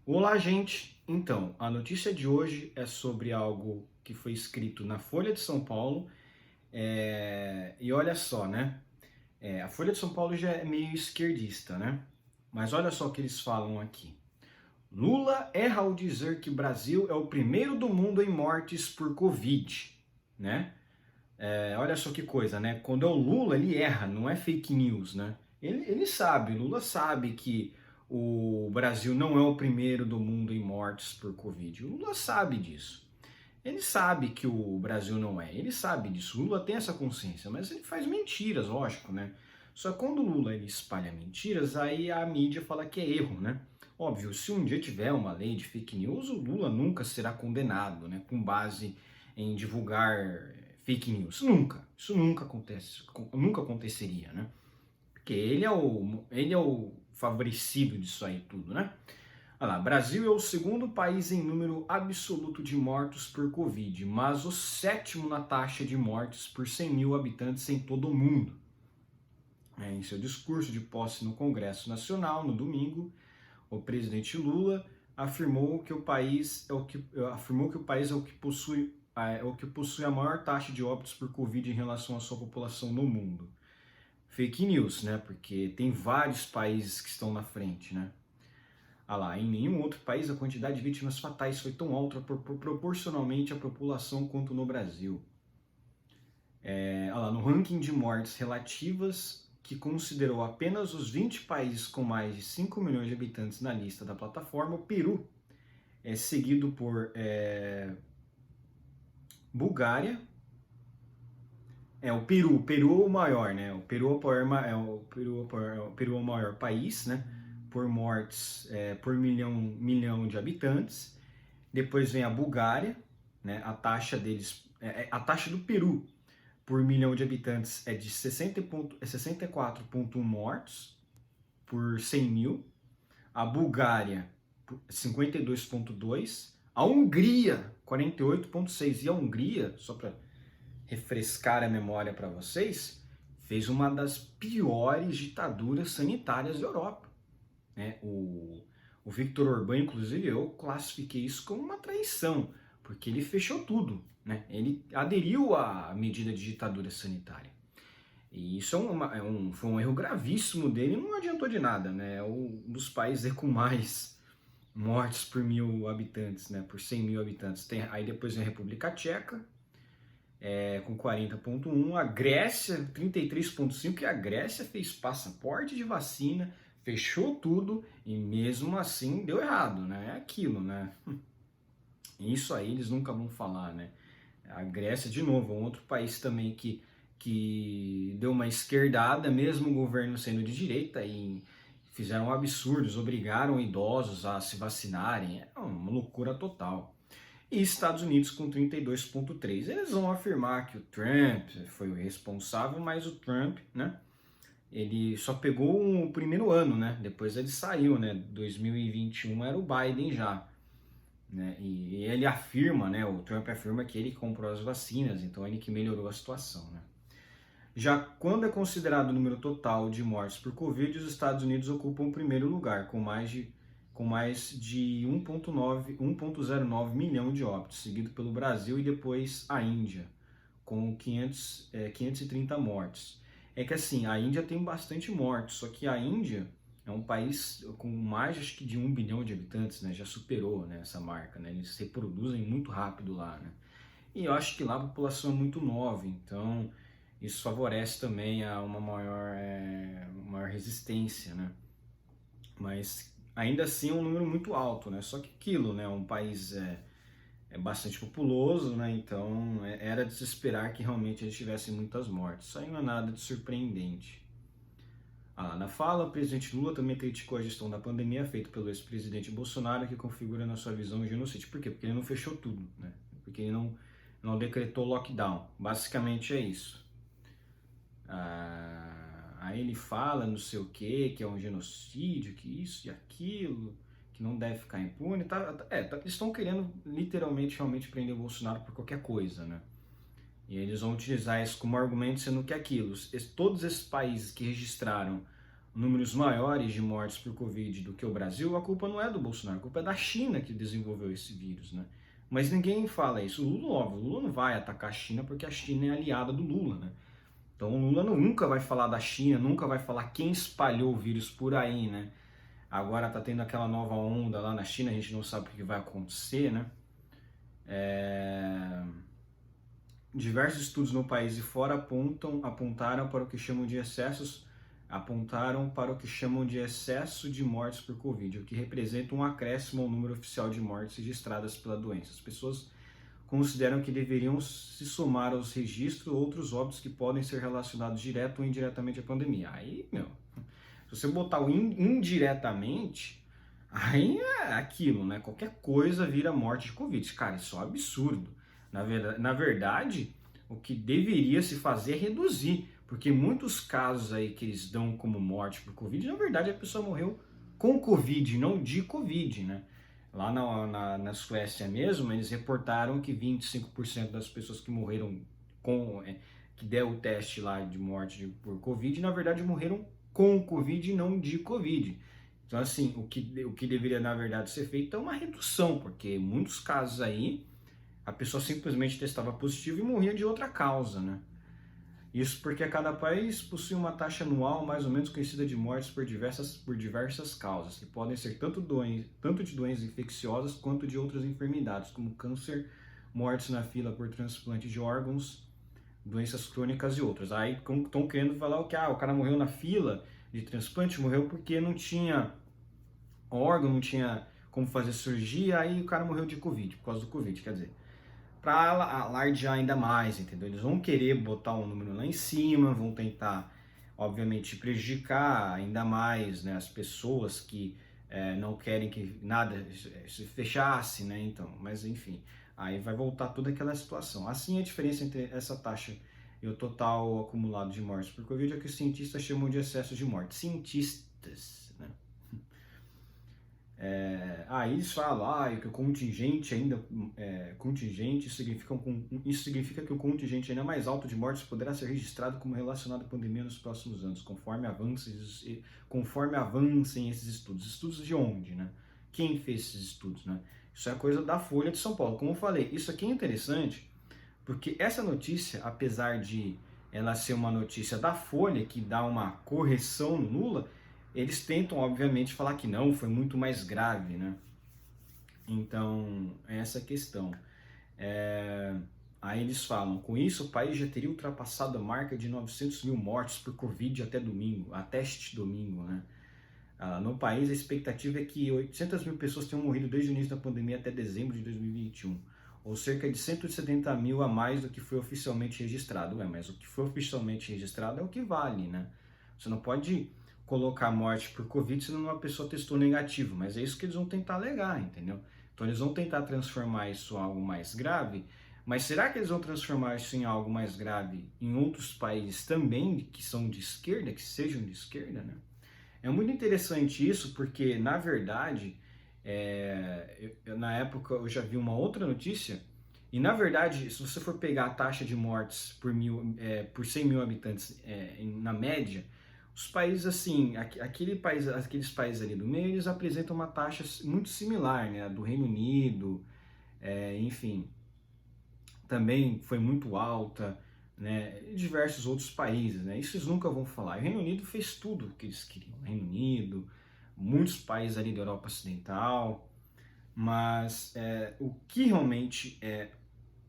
Olá, gente! Então, a notícia de hoje é sobre algo que foi escrito na Folha de São Paulo. E olha só, né? A Folha de São Paulo já é meio esquerdista, né? Mas olha só o que eles falam aqui. Lula erra ao dizer que Brasil é o primeiro do mundo em mortes por Covid, né? Olha só que coisa, né? Quando é o Lula, ele erra, não é fake news, né? Ele sabe, Lula sabe que o Brasil não é o primeiro do mundo em mortes por Covid. O Lula sabe disso. Ele sabe que o Brasil não é, ele sabe disso. O Lula tem essa consciência, mas ele faz mentiras, lógico, né? Só que quando o Lula ele espalha mentiras, aí a mídia fala que é erro, né? Óbvio, se um dia tiver uma lei de fake news, o Lula nunca será condenado, né? Com base em divulgar fake news. Nunca. Isso nunca acontece, nunca aconteceria, né? Porque ele é o favorecido disso aí tudo, né? Olha lá, Brasil é o segundo país em número absoluto de mortos por Covid, mas o sétimo na taxa de mortes por 100 mil habitantes em todo o mundo. Em seu discurso de posse no Congresso Nacional, no domingo, o presidente Lula afirmou que o país é o que possui a maior taxa de óbitos por Covid em relação à sua população no mundo. Fake news, né? Porque tem vários países que estão na frente, né? Ah lá, em nenhum outro país a quantidade de vítimas fatais foi tão alta proporcionalmente à população quanto no Brasil. No ranking de mortes relativas, que considerou apenas os 20 países com mais de 5 milhões de habitantes na lista da plataforma, o Peru é seguido por Bulgária. O Peru é o maior, né? O Peru é o maior país, né? Por mortes por milhão de habitantes. Depois vem a Bulgária, né? A taxa a taxa do Peru por milhão de habitantes é de 64,1 mortos por 100 mil. A Bulgária, 52,2. A Hungria, 48,6. E a Hungria, só para refrescar a memória para vocês, fez uma das piores ditaduras sanitárias da Europa. Né? O Viktor Orbán, inclusive, eu classifiquei isso como uma traição, porque ele fechou tudo. Né? Ele aderiu à medida de ditadura sanitária. E isso foi um erro gravíssimo dele e não adiantou de nada. Né? É um dos países com mais mortes por mil habitantes, né? Por 100 mil habitantes. Aí depois vem a República Tcheca, com 40,1, a Grécia 33,5, que a Grécia fez passaporte de vacina, fechou tudo e mesmo assim deu errado, né? É aquilo, né? Isso aí eles nunca vão falar, né? A Grécia, de novo, é um outro país também que deu uma esquerdada, mesmo o governo sendo de direita, e fizeram absurdos, obrigaram idosos a se vacinarem, é uma loucura total. E Estados Unidos com 32,3. Eles vão afirmar que o Trump foi o responsável, mas o Trump, né, ele só pegou o primeiro ano, né, depois ele saiu, né, 2021 era o Biden já, né, e ele afirma, né, o Trump afirma que ele comprou as vacinas, então ele que melhorou a situação, né. Já quando é considerado o número total de mortes por Covid, os Estados Unidos ocupam o primeiro lugar, com mais de 1,09 milhão de óbitos, seguido pelo Brasil e depois a Índia, com 530 mortes. É que assim, a Índia tem bastante mortes, só que a Índia é um país com mais acho que de 1 bilhão de habitantes, né? Já superou, né, essa marca, né? Eles se reproduzem muito rápido lá, né? E eu acho que lá a população é muito nova, então isso favorece também a uma maior resistência, né? Mas ainda assim é um número muito alto, né? Só que aquilo, né? Um país é bastante populoso, né? Então era de se esperar que realmente eles tivessem muitas mortes. Isso aí não é nada de surpreendente. Na fala, o presidente Lula também criticou a gestão da pandemia feita pelo ex-presidente Bolsonaro, que configura na sua visão o genocídio. Por quê? Porque ele não fechou tudo, né? Porque ele não decretou lockdown. Basicamente é isso. Aí ele fala não sei o que é um genocídio, que isso e aquilo, que não deve ficar impune. Eles estão querendo literalmente realmente prender o Bolsonaro por qualquer coisa, né? E eles vão utilizar isso como argumento, sendo que todos esses países que registraram números maiores de mortes por Covid do que o Brasil, a culpa não é do Bolsonaro, a culpa é da China que desenvolveu esse vírus, né? Mas ninguém fala isso. O Lula, óbvio, o Lula não vai atacar a China porque a China é aliada do Lula, né? Então o Lula nunca vai falar da China, nunca vai falar quem espalhou o vírus por aí, né? Agora tá tendo aquela nova onda lá na China, a gente não sabe o que vai acontecer, né? Diversos estudos no país e fora apontaram para o que chamam de excesso de mortes por Covid, o que representa um acréscimo ao número oficial de mortes registradas pela doença. As pessoas consideram que deveriam se somar aos registros outros óbitos que podem ser relacionados direto ou indiretamente à pandemia. Aí, meu, se você botar o indiretamente, aí é aquilo, né? Qualquer coisa vira morte de Covid. Cara, isso é um absurdo. Na verdade, o que deveria se fazer é reduzir, porque muitos casos aí que eles dão como morte por Covid, na verdade a pessoa morreu com Covid, não de Covid, né? Lá na Suécia mesmo, eles reportaram que 25% das pessoas que morreram que deu o teste lá de morte por Covid, na verdade morreram com Covid e não de Covid. Então, assim, o que deveria, na verdade, ser feito é uma redução, porque muitos casos aí, a pessoa simplesmente testava positivo e morria de outra causa, né? Isso porque cada país possui uma taxa anual mais ou menos conhecida de mortes por diversas causas, que podem ser tanto de doenças infecciosas quanto de outras enfermidades, como câncer, mortes na fila por transplante de órgãos, doenças crônicas e outras. Aí estão querendo falar que o cara morreu na fila de transplante, morreu porque não tinha órgão, não tinha como fazer cirurgia, aí o cara morreu de Covid, por causa do Covid, quer dizer. Para alardear ainda mais, entendeu? Eles vão querer botar um número lá em cima, vão tentar, obviamente, prejudicar ainda mais, né, as pessoas que não querem que nada se fechasse, né? Então, mas enfim, aí vai voltar toda aquela situação. Assim, a diferença entre essa taxa e o total acumulado de mortes por Covid é que os cientistas chamam de excesso de morte. Cientistas, né? Eles falam que o contingente isso significa que o contingente ainda mais alto de mortes poderá ser registrado como relacionado à pandemia nos próximos anos, conforme avancem esses estudos. Estudos de onde, né? Quem fez esses estudos, né? Isso é coisa da Folha de São Paulo. Como eu falei, isso aqui é interessante porque essa notícia, apesar de ela ser uma notícia da Folha que dá uma correção no Lula, eles tentam, obviamente, falar que não, foi muito mais grave, né? Então, essa é a questão. Aí eles falam, com isso o país já teria ultrapassado a marca de 900 mil mortes por Covid até este domingo, né? No país, a expectativa é que 800 mil pessoas tenham morrido desde o início da pandemia até dezembro de 2021, ou cerca de 170 mil a mais do que foi oficialmente registrado. Mas o que foi oficialmente registrado é o que vale, né? Você não pode colocar morte por Covid se uma pessoa testou negativo, mas é isso que eles vão tentar alegar, entendeu? Então eles vão tentar transformar isso em algo mais grave, mas será que eles vão transformar isso em algo mais grave em outros países também que são de esquerda, que sejam de esquerda, né? É muito interessante isso porque, na verdade, na época eu já vi uma outra notícia e, na verdade, se você for pegar a taxa de mortes por 100 mil habitantes na média, os países assim, aqueles países ali do meio, eles apresentam uma taxa muito similar, né? Do Reino Unido, enfim, também foi muito alta, né? E diversos outros países, né? Isso eles nunca vão falar. O Reino Unido fez tudo o que eles queriam. O Reino Unido, muitos países ali da Europa Ocidental, mas o que realmente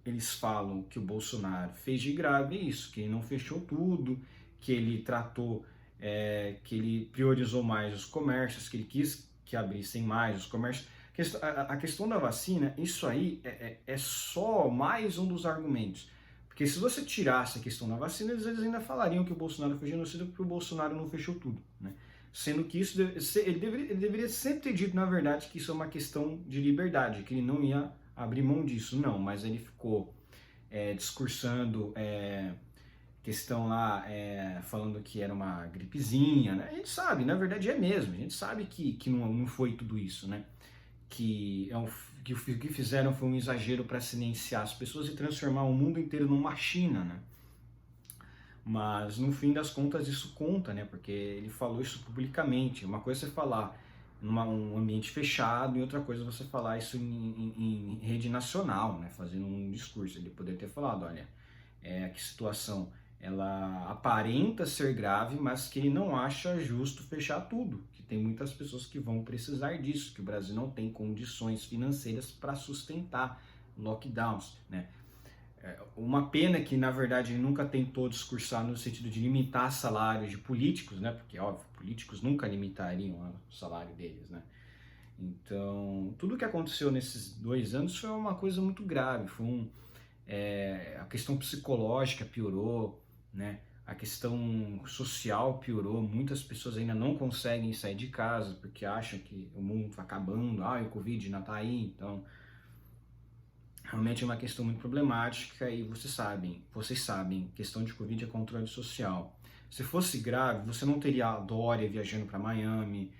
eles falam que o Bolsonaro fez de grave é isso, que ele não fechou tudo, que ele tratou, que ele priorizou mais os comércios, que ele quis que abrissem mais os comércios. A questão da vacina, isso aí é só mais um dos argumentos. Porque se você tirasse a questão da vacina, eles ainda falariam que o Bolsonaro foi genocida porque o Bolsonaro não fechou tudo, né? Sendo que isso ele deveria sempre ter dito, na verdade, que isso é uma questão de liberdade, que ele não ia abrir mão disso, não, mas ele ficou discursando questão lá, falando que era uma gripezinha, né? A gente sabe, na verdade é mesmo, a gente sabe que não foi tudo isso, né? Que o que fizeram foi um exagero para silenciar as pessoas e transformar o mundo inteiro numa China, né? Mas no fim das contas isso conta, né? Porque ele falou isso publicamente. Uma coisa é você falar num ambiente fechado e outra coisa é você falar isso em rede nacional, né? Fazendo um discurso. Ele poderia ter falado, olha, que situação ela aparenta ser grave, mas que ele não acha justo fechar tudo, que tem muitas pessoas que vão precisar disso, que o Brasil não tem condições financeiras para sustentar lockdowns, né? Uma pena que, na verdade, ele nunca tentou discursar no sentido de limitar salários de políticos, né? Porque, óbvio, políticos nunca limitariam o salário deles, né? Então, tudo que aconteceu nesses 2 anos foi uma coisa muito grave. A questão psicológica piorou, né? A questão social piorou. Muitas pessoas ainda não conseguem sair de casa porque acham que o mundo está acabando. O Covid ainda está aí, então realmente é uma questão muito problemática e vocês sabem, questão de Covid é controle social. Se fosse grave, você não teria a Dória viajando para Miami,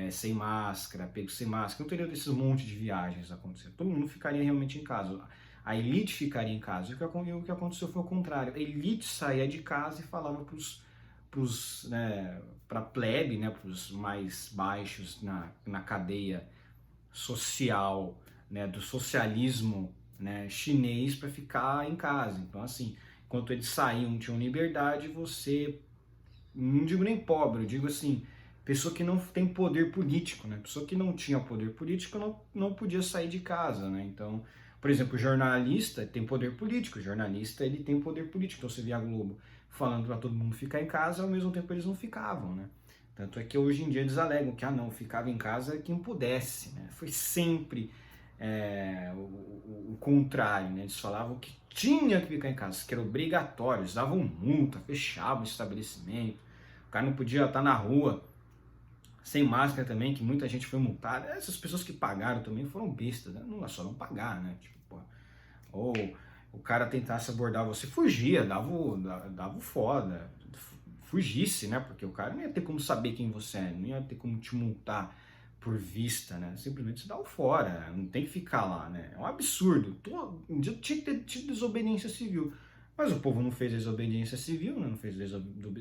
sem máscara, pego sem máscara, não teria desses monte de viagens acontecendo. Todo mundo ficaria realmente em casa. A elite ficaria em casa. E o que aconteceu foi o contrário. A elite saía de casa e falava para a plebe, né, para os mais baixos na cadeia social, né, do socialismo, né, chinês, para ficar em casa. Então, assim, enquanto eles saíam, tinham liberdade, você, não digo nem pobre, eu digo assim, pessoa que não tem poder político, né, pessoa que não tinha poder político não podia sair de casa, né, então, por exemplo, o jornalista tem poder político, o jornalista ele tem poder político, então você vê a Globo falando para todo mundo ficar em casa, ao mesmo tempo eles não ficavam, né. Tanto é que hoje em dia eles alegam que não, ficava em casa quem pudesse, né? Foi sempre o contrário, né? Eles falavam que tinha que ficar em casa, que era obrigatório, eles davam multa, fechavam o estabelecimento, o cara não podia estar na rua sem máscara também, que muita gente foi multada. Essas pessoas que pagaram também foram bestas, né? Não é só não pagar, né? Tipo, pô, ou o cara tentasse abordar você, fugia, dava o foda, fugisse, né? Porque o cara não ia ter como saber quem você é, não ia ter como te multar por vista, né? Simplesmente se dá o fora, não tem que ficar lá, né? É um absurdo. Um dia tinha que ter tido desobediência civil. Mas o povo não fez desobediência civil, né? Não fez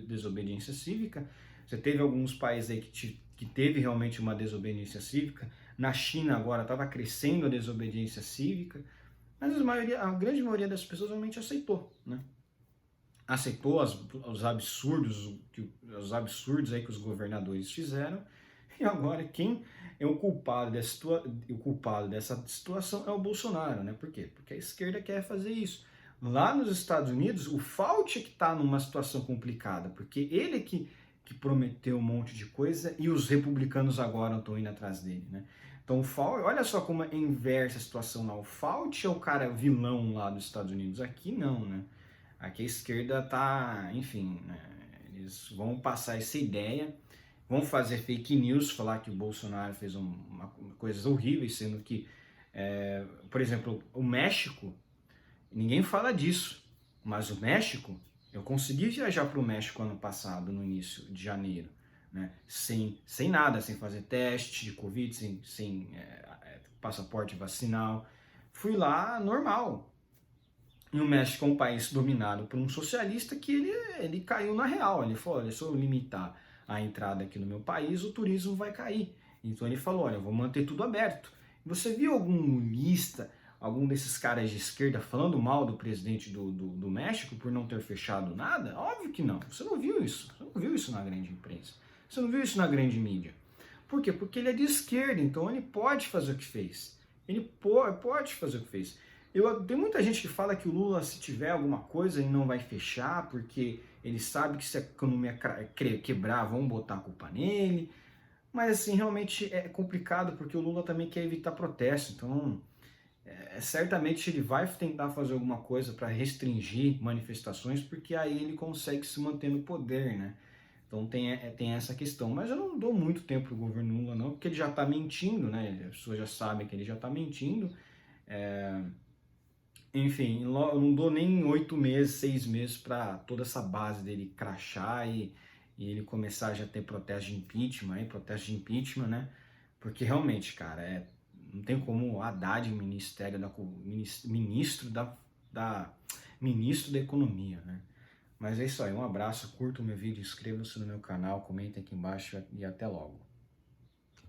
desobediência cívica. Você teve alguns países aí que teve realmente uma desobediência cívica. Na China agora estava crescendo a desobediência cívica. Mas a grande maioria das pessoas realmente aceitou, né? Aceitou os absurdos aí que os governadores fizeram, e agora quem é o culpado dessa situação é o Bolsonaro, né? Por quê? Porque a esquerda quer fazer isso. Lá nos Estados Unidos, o Fauci é que está numa situação complicada, porque ele é que prometeu um monte de coisa e os republicanos agora estão indo atrás dele, né? Então o Fauci, olha só como é inversa a situação lá. O Fauci é o cara vilão lá dos Estados Unidos, aqui não, né? Aqui a esquerda tá, enfim, né, eles vão passar essa ideia, vão fazer fake news, falar que o Bolsonaro fez coisas horríveis, sendo que, por exemplo, o México, ninguém fala disso, mas o México, eu consegui viajar para o México ano passado, no início de janeiro, né, sem nada, sem fazer teste de Covid, sem passaporte vacinal, fui lá normal. E o México é um país dominado por um socialista que ele caiu na real. Ele falou, olha, se eu limitar a entrada aqui no meu país, o turismo vai cair. Então ele falou, olha, eu vou manter tudo aberto. Você viu algum lulista, algum desses caras de esquerda falando mal do presidente do México por não ter fechado nada? Óbvio que não. Você não viu isso. Você não viu isso na grande imprensa. Você não viu isso na grande mídia. Por quê? Porque ele é de esquerda, então ele pode fazer o que fez. Ele pode fazer o que fez. Tem muita gente que fala que o Lula, se tiver alguma coisa, ele não vai fechar, porque ele sabe que se a economia quebrar, vão botar a culpa nele. Mas, assim, realmente é complicado, porque o Lula também quer evitar protesto. Então, certamente ele vai tentar fazer alguma coisa para restringir manifestações, porque aí ele consegue se manter no poder, né? Então tem essa questão. Mas eu não dou muito tempo pro governo Lula, não, porque ele já está mentindo, né? As pessoas já sabem que ele já está mentindo. Enfim, eu não dou nem 8 meses, 6 meses para toda essa base dele crachar e ele começar a já ter protesto de impeachment, né? Porque realmente, cara, não tem como o Haddad, ministro da Economia, né? Mas é isso aí, um abraço, curta o meu vídeo, inscreva-se no meu canal, comenta aqui embaixo e até logo.